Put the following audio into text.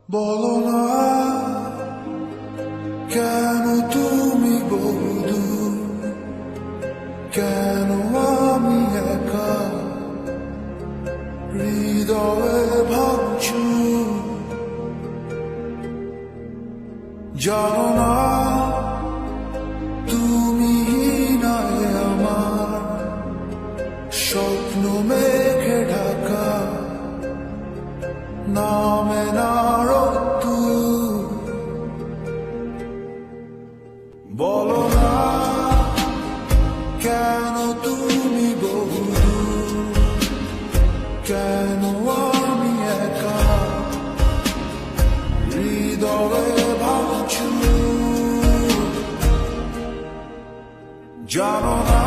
বলো না কেন তুমি বহুদূর, কেন আমি একা হৃদয়ে ভাবছু। জানো না তুমি নাই আমার স্বপ্ন মেঘে ঢাকা, নামে না রোদ্দুর। বলো না কেন তুমি বহুদূর, কেন আমি একা হৃদয়ে ভাবছু। জানো না